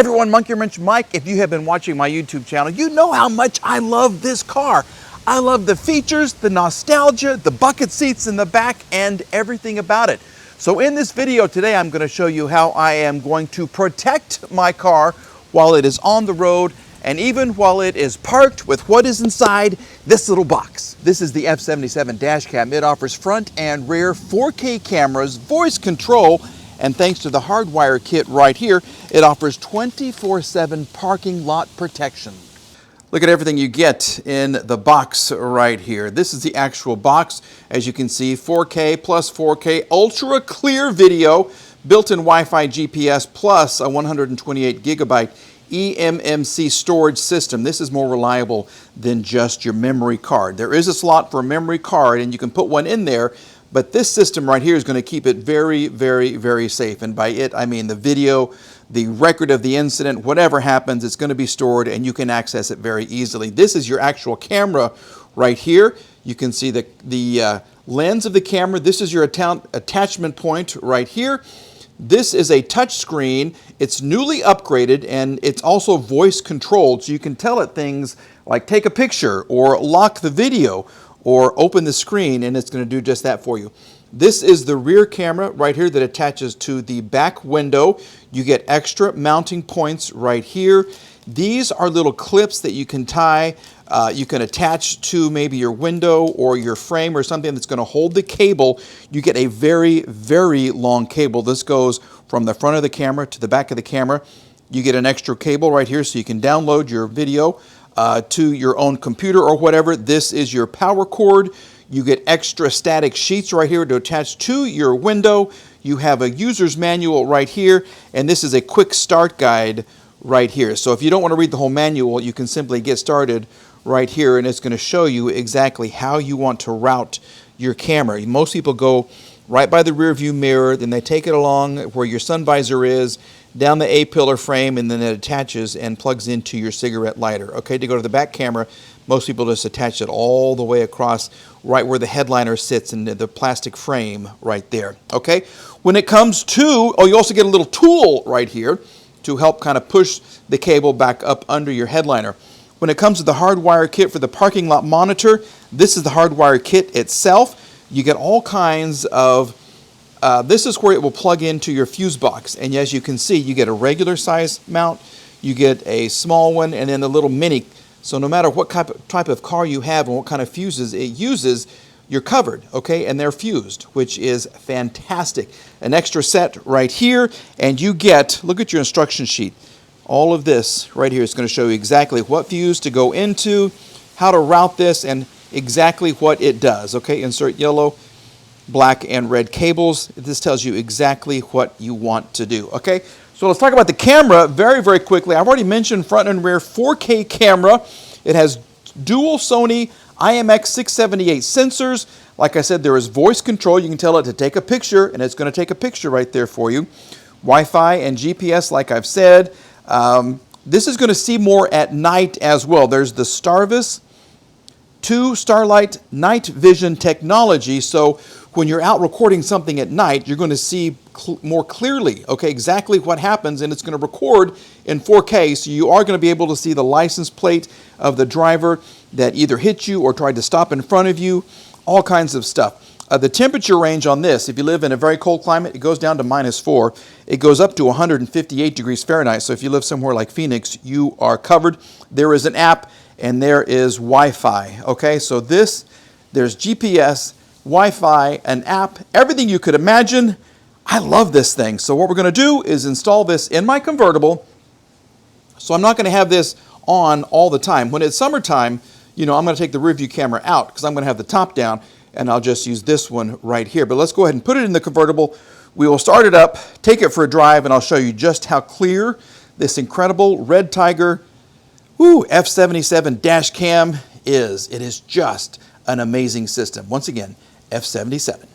everyone, Monkey Wrench Mike. If you have been watching my YouTube channel, you know how much I love this car. I love the features, the nostalgia, the bucket seats in the back, and everything about it. So in this video today, I'm going to show you how I am going to protect my car while it is on the road and even while it is parked with what is inside this little box. This is the F77 dash cam. It offers front and rear 4K cameras, voice control, and thanks to the Hardwire kit right here, it offers 24/7 parking lot protection. Look at everything you get in the box right here. This is the actual box. As you can see, 4K plus 4K, ultra clear video, built-in Wi-Fi GPS, plus a 128 gigabyte eMMC storage system. This is more reliable than just your memory card. There is a slot for a memory card, and you can put one in there, but this system right here is going to keep it very, very, very safe. And by it, I mean the video, the record of the incident, whatever happens, it's going to be stored and you can access it very easily. This is your actual camera right here. You can see the lens of the camera. This is your attachment point right here. This is a touch screen. It's newly upgraded and it's also voice controlled, so you can tell it things like take a picture or lock the video or open the screen, and it's going to do just that for you. This is the rear camera right here that attaches to the back window. You get extra mounting points right here. These are little clips that you can tie, you can attach to maybe your window or your frame or something that's going to hold the cable. You get a very, very long cable. This goes from the front of the camera to the back of the camera. You get an extra cable right here so you can download your video to your own computer or whatever. This is your power cord. You get extra static sheets right here to attach to your window. You have a user's manual right here, and this is a quick start guide right here. So if you don't want to read the whole manual, you can simply get started right here, and it's going to show you exactly how you want to route your camera. Most people go right by the rear view mirror, then they take it along where your sun visor is, down the A-pillar frame, and then it attaches and plugs into your cigarette lighter. Okay, to go to the back camera, most people just attach it all the way across right where the headliner sits in the plastic frame right there. Okay, when it comes to, you also get a little tool right here to help kind of push the cable back up under your headliner. When it comes to the Hardwire kit for the parking lot monitor, this is the Hardwire kit itself. You get all kinds of, this is where it will plug into your fuse box. And as you can see, you get a regular size mount, you get a small one, and then the little mini. So no matter what type of car you have and what kind of fuses it uses, you're covered, okay? And they're fused, which is fantastic. An extra set right here, and you get, look at your instruction sheet. All of this right here is going to show you exactly what fuse to go into, how to route this, and exactly what it does, okay? Insert yellow, black, and red cables. This tells you exactly what you want to do, okay? So let's talk about the camera very, very quickly. I've already mentioned front and rear 4K camera. It has dual Sony IMX678 sensors. Like I said, there is voice control. You can tell it to take a picture, and it's going to take a picture right there for you. Wi-Fi and GPS, like I've said. This is going to see more at night as well. There's the Starvis 2 Starlight night vision technology. So when you're out recording something at night, you're going to see more clearly, okay, exactly what happens, and it's going to record in 4K, so you are going to be able to see the license plate of the driver that either hit you or tried to stop in front of you, all kinds of stuff. The temperature range on this, if you live in a very cold climate, it goes down to -4. It goes up to 158 degrees Fahrenheit, so if you live somewhere like Phoenix, you are covered. There is an app, and there is Wi-Fi, okay? So there's GPS, Wi-Fi, an app, everything you could imagine. I love this thing. So what we're going to do is install this in my convertible. So I'm not going to have this on all the time. When it's summertime, I'm going to take the rear view camera out because I'm going to have the top down, and I'll just use this one right here. But let's go ahead and put it in the convertible. We will start it up, take it for a drive, and I'll show you just how clear this incredible REDTIGER F77 dash cam is. It is just an amazing system. Once again, F77.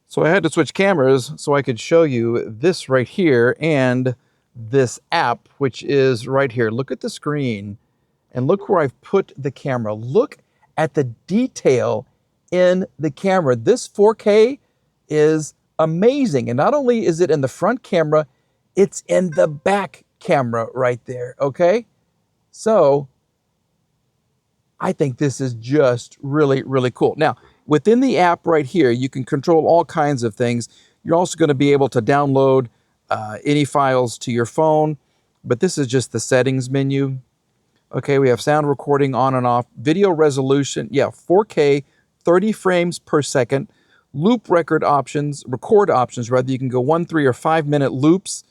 So I had to switch cameras so I could show you this right here and this app, which is right here. Look at the screen and look where I've put the camera. Look at the detail in the camera. This 4K is amazing. And not only is it in the front camera, it's in the back camera right there, okay? So I think this is just really, really cool. Now, within the app right here, you can control all kinds of things. You're also going to be able to download any files to your phone, but this is just the settings menu. Okay, we have sound recording on and off, video resolution, 4K, 30 frames per second, loop record options, record options rather. You can go 1, 3, or 5 minute loops.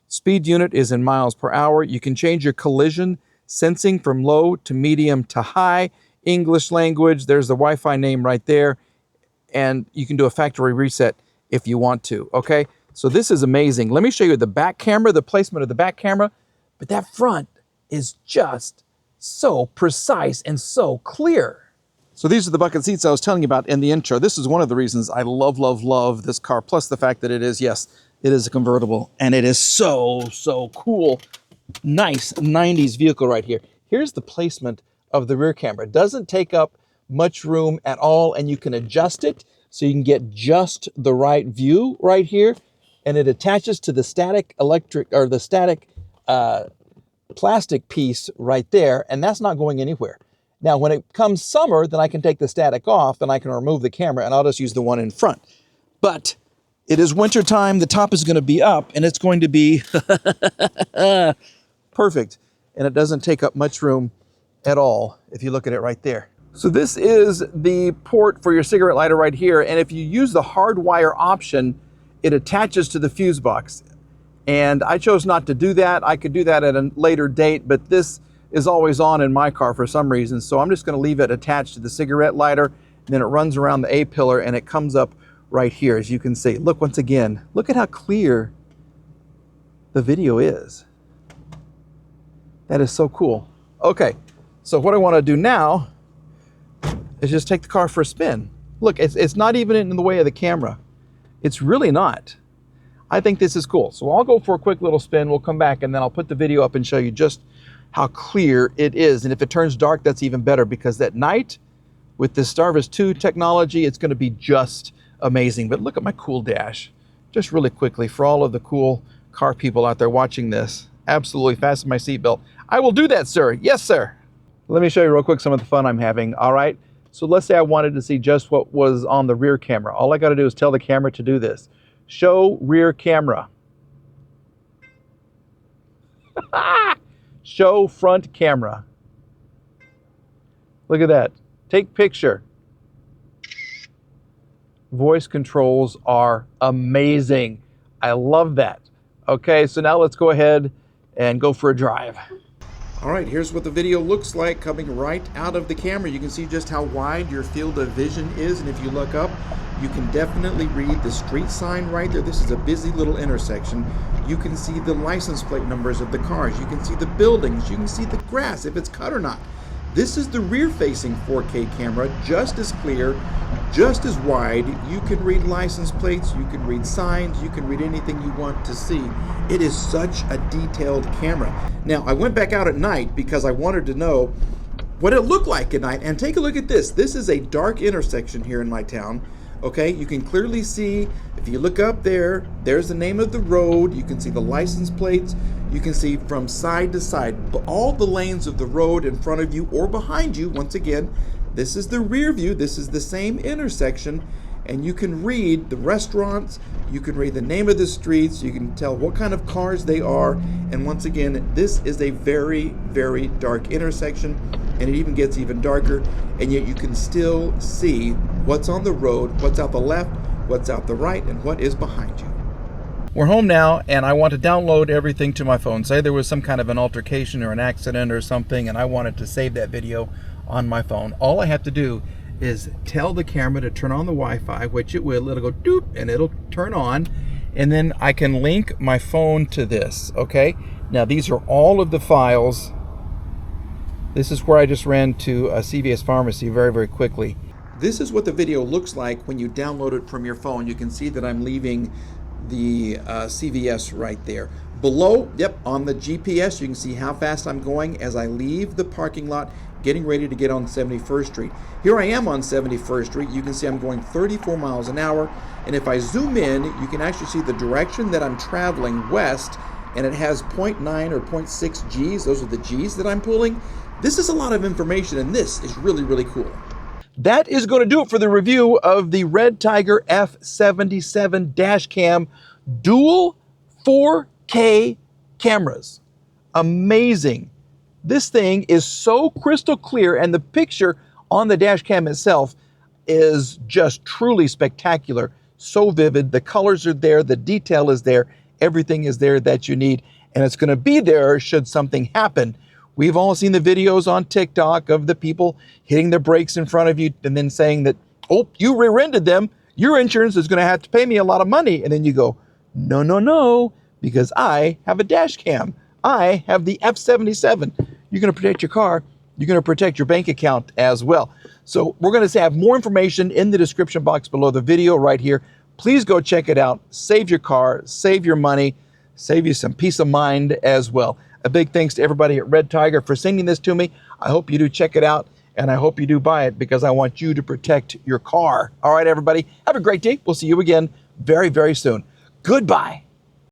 Speed unit is in miles per hour. You can change your collision sensing from low to medium to high. English language, there's the Wi-Fi name right there. And you can do a factory reset if you want to, okay? So this is amazing. Let me show you the back camera, the placement of the back camera. But that front is just so precise and so clear. So these are the bucket seats I was telling you about in the intro. This is one of the reasons I love, love, love this car. Plus the fact that it is, yes, it is a convertible. And it is so, so cool. Nice 90s vehicle right here. Here's the placement of the rear camera. It doesn't take up much room at all, and you can adjust it so you can get just the right view right here. And it attaches to the static electric, or the static plastic piece right there, and that's not going anywhere. Now, when it comes summer, then I can take the static off and I can remove the camera and I'll just use the one in front. But it is winter time, the top is going to be up, and it's going to be perfect. And it doesn't take up much room at all if you look at it right there. So this is the port for your cigarette lighter right here. And if you use the Hardwire option, it attaches to the fuse box. And I chose not to do that. I could do that at a later date, but this is always on in my car for some reason. So I'm just going to leave it attached to the cigarette lighter. And then it runs around the A-pillar and it comes up right here, as you can see. Look, once again, look at how clear the video is. That is so cool. Okay, so what I want to do now is just take the car for a spin. Look, it's not even in the way of the camera. It's really not. I think this is cool. So I'll go for a quick little spin. We'll come back and then I'll put the video up and show you just how clear it is. And if it turns dark, that's even better, because at night with this Starvis 2 technology, it's going to be just amazing. But look at my cool dash. Just really quickly, for all of the cool car people out there watching this, absolutely fasten my seatbelt. I will do that, sir. Yes, sir. Let me show you real quick some of the fun I'm having. All right. So let's say I wanted to see just what was on the rear camera. All I got to do is tell the camera to do this. Show rear camera. Show front camera. Look at that. Take picture. Voice controls are amazing. I love that. Okay, so now let's go ahead and go for a drive. All right, here's what the video looks like coming right out of the camera. You can see just how wide your field of vision is, and if you look up, you can definitely read the street sign right there. This is a busy little intersection. You can see the license plate numbers of the cars. You can see the buildings. You can see the grass, if it's cut or not. This is the rear-facing 4K camera, just as clear, just as wide. You can read license plates, you can read signs, you can read anything you want to see. It is such a detailed camera. Now, I went back out at night because I wanted to know what it looked like at night. And take a look at this. This is a dark intersection here in my town. Okay, you can clearly see, if you look up there, there's the name of the road. You can see the license plates. You can see from side to side all the lanes of the road in front of you or behind you. Once again, this is the rear view. This is the same intersection. And you can read the restaurants. You can read the name of the streets. You can tell what kind of cars they are. And once again, this is a very, very dark intersection. And it even gets even darker. And yet you can still see what's on the road, what's out the left, what's out the right, and what is behind you. We're home now, and I want to download everything to my phone. Say there was some kind of an altercation or an accident or something, and I wanted to save that video on my phone. All I have to do is tell the camera to turn on the Wi-Fi, which it will. It'll go doop, and it'll turn on, and then I can link my phone to this, okay? Now, these are all of the files. This is where I just ran to a CVS pharmacy very, very quickly. This is what the video looks like when you download it from your phone. You can see that I'm leaving the CVS right there. Below, yep, on the GPS, you can see how fast I'm going as I leave the parking lot, getting ready to get on 71st Street. Here I am on 71st Street. You can see I'm going 34 miles an hour. And if I zoom in, you can actually see the direction that I'm traveling west and it has 0.9 or 0.6 Gs. Those are the Gs that I'm pulling. This is a lot of information, and this is really, really cool. That is going to do it for the review of the REDTIGER F77 dash cam dual 4K cameras. Amazing. This thing is so crystal clear, and the picture on the dash cam itself is just truly spectacular. So vivid. The colors are there, the detail is there, everything is there that you need, and it's going to be there should something happen. We've all seen the videos on TikTok of the people hitting the brakes in front of you and then saying that, oh, you rear-ended them, your insurance is going to have to pay me a lot of money. And then you go, no, no, no, because I have a dash cam. I have the F77. You're going to protect your car. You're going to protect your bank account as well. So we're going to have more information in the description box below the video right here. Please go check it out. Save your car, save your money, save you some peace of mind as well. A big thanks to everybody at REDTIGER for sending this to me. I hope you do check it out, and I hope you do buy it because I want you to protect your car. All right, everybody, have a great day. We'll see you again very, very soon. Goodbye.